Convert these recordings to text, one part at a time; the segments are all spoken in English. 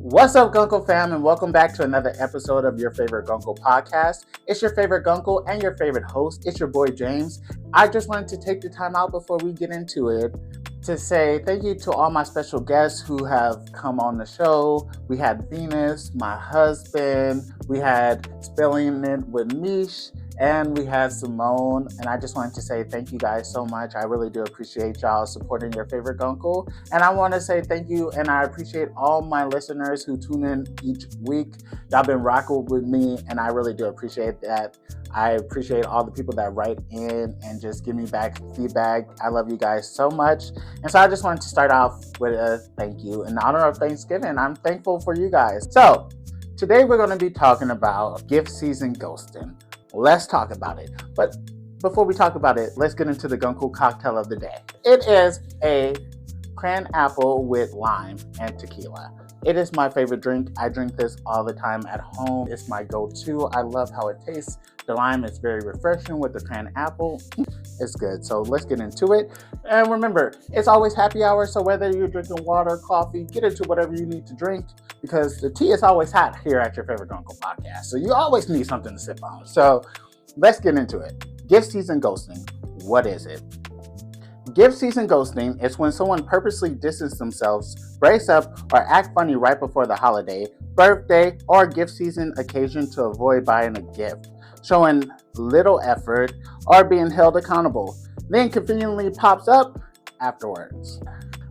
What's up, Guncle fam, and welcome back to another episode of your favorite Guncle podcast. It's your favorite Guncle and your favorite host. It's your boy, James. I just wanted to take the time out before we get into it to say thank you to all my special guests who have come on the show. We had Venus, my husband, we had Spilling It with Mish, and we had Simone. And I just wanted to say thank you guys so much. I really do appreciate y'all supporting your favorite Guncle. And I want to say thank you, and I appreciate all my listeners who tune in each week. Y'all been rocking with me, and I really do appreciate that. I appreciate all the people that write in and just give me back feedback. I love you guys so much. And so I just wanted to start off with a thank you. In honor of Thanksgiving, I'm thankful for you guys. So today we're going to be talking about gift season ghosting. Let's talk about it. But before we talk about it, let's get into the Guncle cocktail of the day. It is a Cran-apple with lime and tequila. It is my favorite drink. I drink this all the time at home. It's my go-to. I love how it tastes. The lime is very refreshing with the Cran-apple. It's good. So let's get into it. And remember, it's always happy hour. So whether you're drinking water, coffee, get into whatever you need to drink, because the tea is always hot here at your favorite Guncle podcast. So you always need something to sip on. So let's get into it. Gift season ghosting. What is it? Gift season ghosting is when someone purposely distances themselves, breaks up, or act funny right before the holiday, birthday, or gift season occasion to avoid buying a gift, showing little effort, or being held accountable, then conveniently pops up afterwards.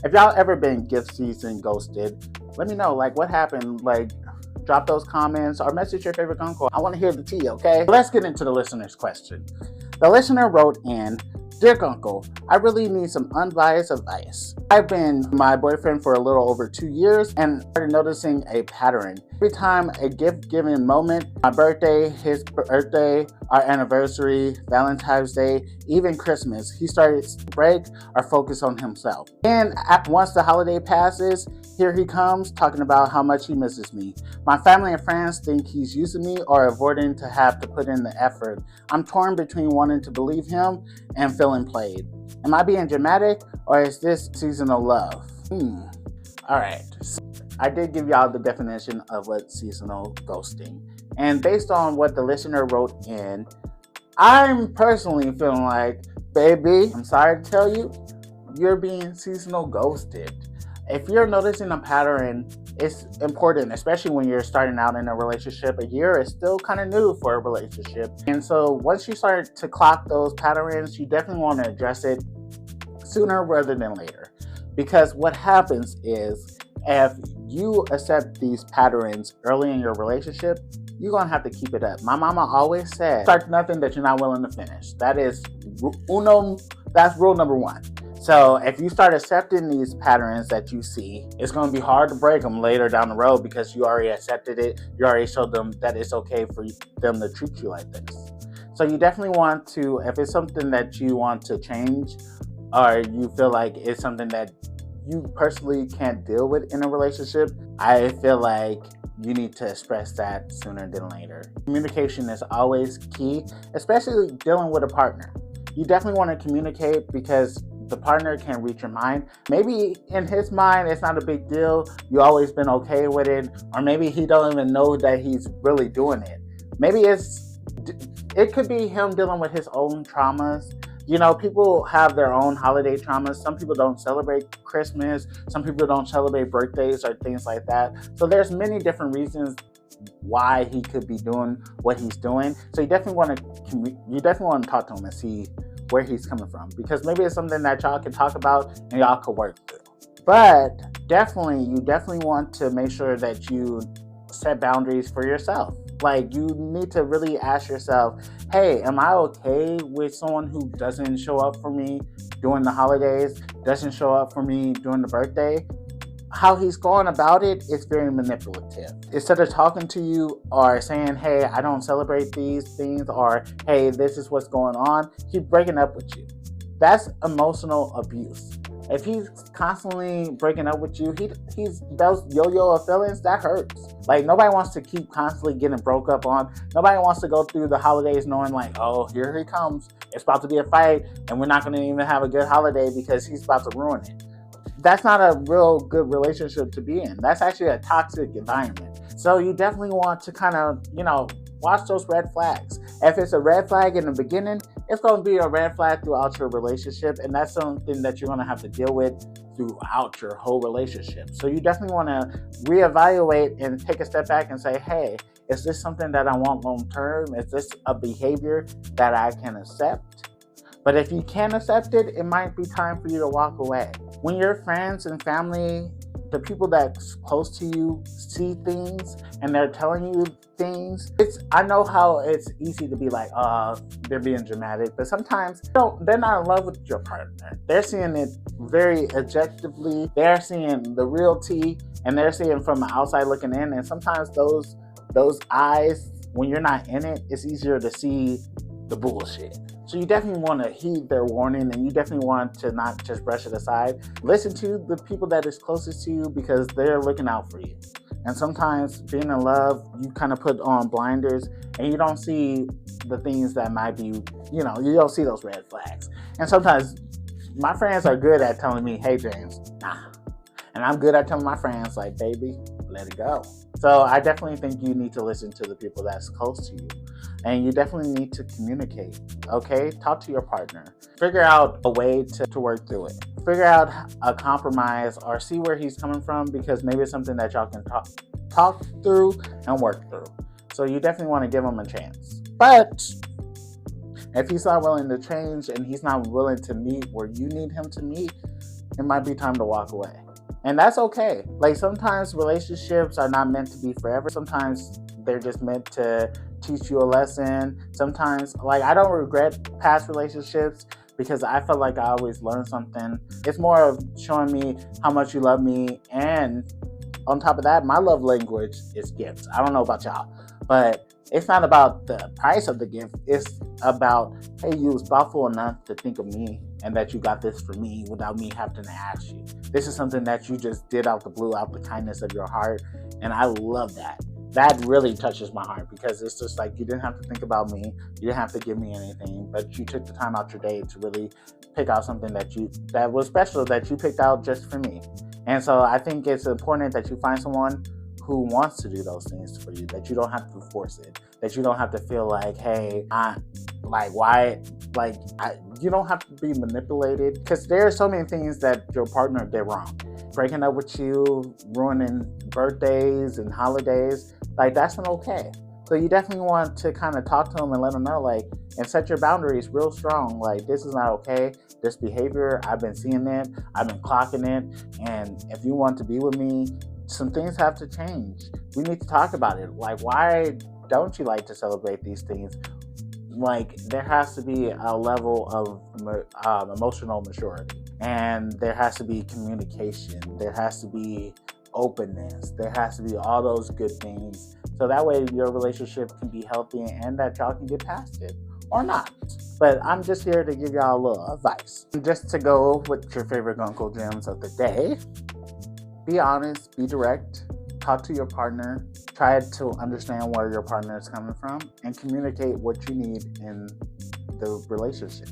If y'all ever been gift season ghosted, let me know, what happened, drop those comments or message your favorite Guncle. I want to hear the tea, okay? Let's get into the listener's question. The listener wrote in, "Dear Guncle, I really need some unbiased advice. I've been my boyfriend for a little over 2 years and started noticing a pattern. Every time a gift-giving moment, my birthday, his birthday, our anniversary, Valentine's Day, even Christmas, he started to break or focus on himself. And once the holiday passes, here he comes talking about how much he misses me. My family and friends think he's using me or avoiding to have to put in the effort. I'm torn between wanting to believe him and feeling played. Am I being dramatic, or is this seasonal love?" All right. So I did give y'all the definition of what seasonal ghosting. And based on what the listener wrote in, I'm personally feeling like, baby, I'm sorry to tell you, you're being seasonal ghosted. If you're noticing a pattern, it's important, especially when you're starting out in a relationship. A year is still kind of new for a relationship. And so once you start to clock those patterns, you definitely want to address it sooner rather than later. Because what happens is, if you accept these patterns early in your relationship, you're going to have to keep it up. My mama always said, start nothing that you're not willing to finish. That's rule number one. So if you start accepting these patterns that you see, it's going to be hard to break them later down the road, because you already accepted it. You already showed them that it's okay for them to treat you like this. So you definitely want to, if it's something that you want to change, or you feel like it's something that you personally can't deal with in a relationship, I feel like you need to express that sooner than later. Communication is always key, especially dealing with a partner. You definitely want to communicate, because the partner can read your mind. Maybe in his mind, it's not a big deal. You've always been okay with it. Or maybe he don't even know that he's really doing it. Maybe it could be him dealing with his own traumas. You know, people have their own holiday traumas. Some people don't celebrate Christmas. Some people don't celebrate birthdays or things like that. So there's many different reasons why he could be doing what he's doing. So you definitely want to talk to him and see where he's coming from, because maybe it's something that y'all can talk about and y'all could work through. But you definitely want to make sure that you set boundaries for yourself. You need to really ask yourself, hey, am I okay with someone who doesn't show up for me during the holidays, doesn't show up for me during the birthday? How he's going about it is very manipulative. Instead of talking to you or saying, hey, I don't celebrate these things, or hey, this is what's going on, he's breaking up with you. That's emotional abuse. If he's constantly breaking up with you, he's those yo-yo of feelings, that hurts. Nobody wants to keep constantly getting broke up on. Nobody wants to go through the holidays knowing oh, here he comes. It's about to be a fight, and we're not going to even have a good holiday because he's about to ruin it. that's not a real good relationship to be in. That's actually a toxic environment. So you definitely want to kind of, watch those red flags. If it's a red flag in the beginning, it's going to be a red flag throughout your relationship, and that's something that you're going to have to deal with throughout your whole relationship. So you definitely want to reevaluate and take a step back and say, hey, is this something that I want long term? Is this a behavior that I can accept? But if you can't accept it, it might be time for you to walk away. When your friends and family, the people that's close to you, see things and they're telling you things, I know how it's easy to be like, they're being dramatic, but sometimes they're not in love with your partner. They're seeing it very objectively. They're seeing the real tea, and they're seeing from the outside looking in. And sometimes those eyes, when you're not in it, it's easier to see the bullshit. So you definitely want to heed their warning, and you definitely want to not just brush it aside. Listen to the people that is closest to you, because they're looking out for you. And sometimes being in love, you kind of put on blinders and you don't see the things that might be, you don't see those red flags. And sometimes my friends are good at telling me, hey, James, nah. And I'm good at telling my friends, like, baby, let it go. So I definitely think you need to listen to the people that's close to you. And you definitely need to communicate, okay? Talk to your partner. Figure out a way to work through it. Figure out a compromise, or see where he's coming from, because maybe it's something that y'all can talk through and work through. So you definitely want to give him a chance. But if he's not willing to change and he's not willing to meet where you need him to meet, it might be time to walk away. And that's okay. Like, sometimes relationships are not meant to be forever. Sometimes they're just meant to teach you a lesson. Sometimes, like, I don't regret past relationships because I feel like I always learn something. It's more of showing me how much you love me. And on top of that, my love language is gifts. I don't know about y'all, but it's not about the price of the gift. It's about, hey, you was thoughtful enough to think of me and that you got this for me without me having to ask you. This is something that you just did out the blue, out the kindness of your heart. And I love that. That really touches my heart, because it's just like, you didn't have to think about me. You didn't have to give me anything, but you took the time out your day to really pick out something that was special, that you picked out just for me. And so I think it's important that you find someone who wants to do those things for you, that you don't have to force it, that you don't have to feel like, hey, you don't have to be manipulated, because there are so many things that your partner did wrong. Breaking up with you, ruining birthdays and holidays, like, that's not okay. So you definitely want to kind of talk to them and let them know, like, and set your boundaries real strong. Like, this is not okay. This behavior, I've been seeing it, I've been clocking it, and if you want to be with me, some things have to change. We need to talk about it. Like, why don't you like to celebrate these things? Like, there has to be a level of emotional maturity, and there has to be communication. There has to be openness. There has to be all those good things, so that way your relationship can be healthy and that y'all can get past it, or not. But I'm just here to give y'all a little advice. Just to go with your favorite Guncle gems of the day. Be honest, be direct, talk to your partner, try to understand where your partner is coming from, and communicate what you need in the relationship.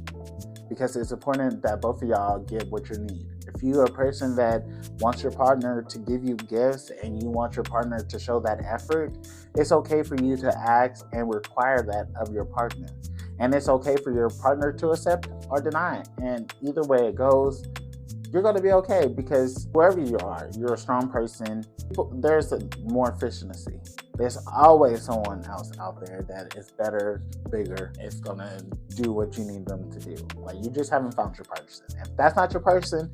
Because it's important that both of y'all get what you need. If you're a person that wants your partner to give you gifts and you want your partner to show that effort, it's okay for you to ask and require that of your partner. And it's okay for your partner to accept or deny it. And either way it goes, you're going to be okay, because wherever you are, you're a strong person. There's more efficiency. There's always someone else out there that is better, bigger. It's going to do what you need them to do. Like, you just haven't found your person. If that's not your person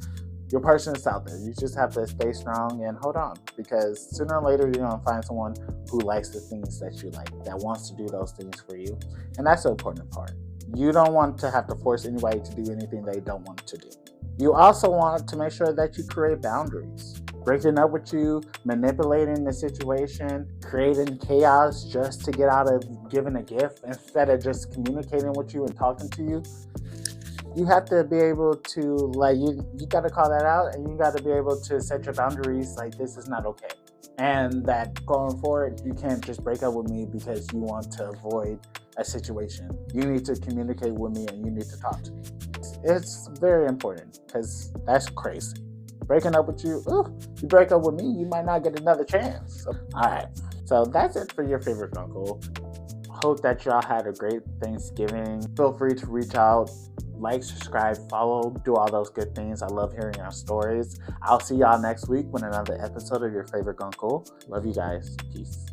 is out there. You just have to stay strong and hold on, because sooner or later you're going to find someone who likes the things that you like, that wants to do those things for you. And that's the important part. You don't want to have to force anybody to do anything they don't want to do. You also want to make sure that you create boundaries. Breaking up with you, manipulating the situation, creating chaos just to get out of giving a gift instead of just communicating with you and talking to you. You have to be able to, like, you got to call that out, and you got to be able to set your boundaries, like, this is not okay. And that going forward, you can't just break up with me because you want to avoid a situation. You need to communicate with me and you need to talk to me. It's very important, because that's crazy. breaking up with you, you break up with me, you might not get another chance. So, all right. So that's it for your favorite Guncle. Hope that y'all had a great Thanksgiving. Feel free to reach out, like, subscribe, follow, do all those good things. I love hearing your stories. I'll see y'all next week with another episode of your favorite Guncle. Love you guys. Peace.